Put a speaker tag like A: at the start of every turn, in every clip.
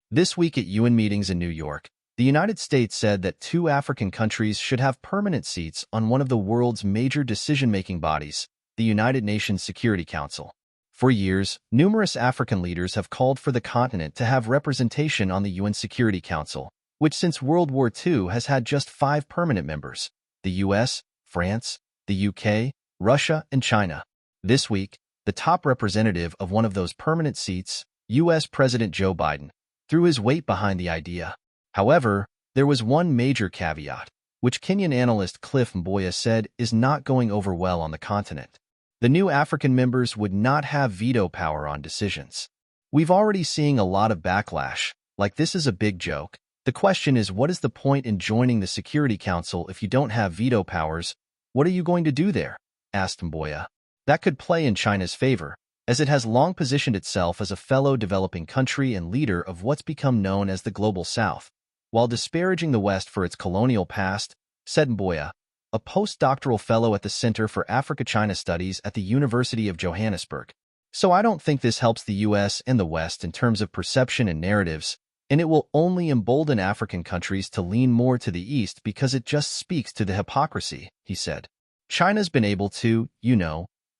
A: This week at UN meetings in New York, the United States said that 2 African countries should have permanent seats on one of the world's major decision-making bodies, the United Nations Security Council. For years, numerous African leaders have called for the continent to have representation on the UN Security Council, which since World War II has had just 5 permanent members: the US, France, the UK, Russia, and China. This week, the top representative of one of those permanent seats, US President Joe Biden, threw his weight behind the idea. However, there was one major caveat, which Kenyan analyst Cliff Mboya said is not going over well on the continent. The new African members would not have veto power on decisions. We've already seen a lot of backlash, like this is a big joke. The question is, what is the point in joining the Security Council if you don't have veto powers? What are you going to do there? Asked Mboya. That could play in China's favor, as it has long positioned itself as a fellow developing country and leader of what's become known as the Global South, while disparaging the West for its colonial past, said Mboya, a postdoctoral fellow at the Center for Africa-China Studies at the University of Johannesburg. So I don't think this helps the US and the West in terms of perception and narratives, and it will only embolden African countries to lean more to the East because it just speaks to the hypocrisy, he said. China's been able to,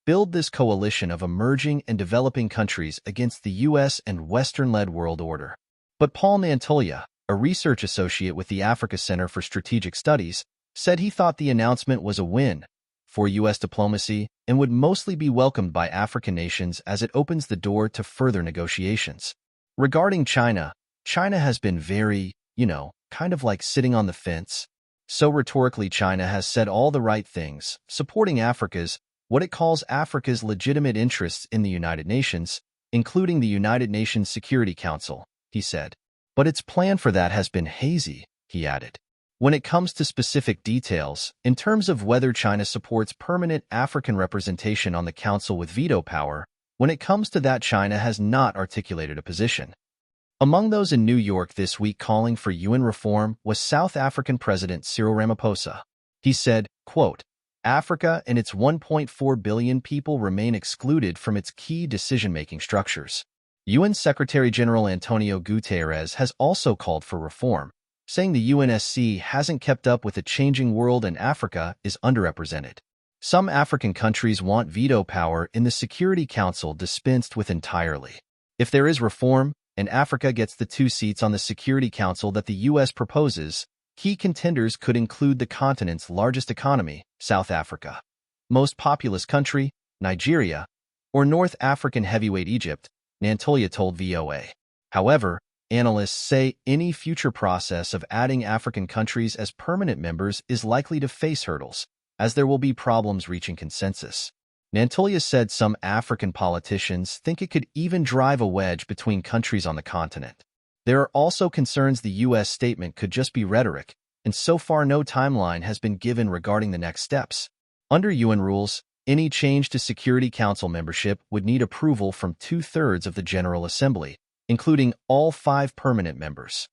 A: build this coalition of emerging and developing countries against the US and Western-led world order. But Paul Nantolia, a research associate with the Africa Center for Strategic Studies, said he thought the announcement was a win for US diplomacy and would mostly be welcomed by African nations as it opens the door to further negotiations. Regarding China, China has been very, kind of like sitting on the fence. So rhetorically, China has said all the right things, supporting what it calls Africa's legitimate interests in the United Nations, including the United Nations Security Council, he said. But its plan for that has been hazy, he added. When it comes to specific details, in terms of whether China supports permanent African representation on the Council with veto power, when it comes to that, China has not articulated a position. Among those in New York this week calling for UN reform was South African President Cyril Ramaphosa. He said, quote, Africa and its 1.4 billion people remain excluded from its key decision-making structures. UN Secretary-General Antonio Guterres has also called for reform, saying the UNSC hasn't kept up with a changing world and Africa is underrepresented. Some African countries want veto power in the Security Council dispensed with entirely. If there is reform, and Africa gets the 2 seats on the Security Council that the U.S. proposes, key contenders could include the continent's largest economy, South Africa, most populous country, Nigeria, or North African heavyweight Egypt, Nantolia told VOA. However, analysts say any future process of adding African countries as permanent members is likely to face hurdles, as there will be problems reaching consensus. Nantolia said some African politicians think it could even drive a wedge between countries on the continent. There are also concerns the U.S. statement could just be rhetoric, and so far no timeline has been given regarding the next steps. Under UN rules, any change to Security Council membership would need approval from 2/3 of the General Assembly, including all 5 permanent members.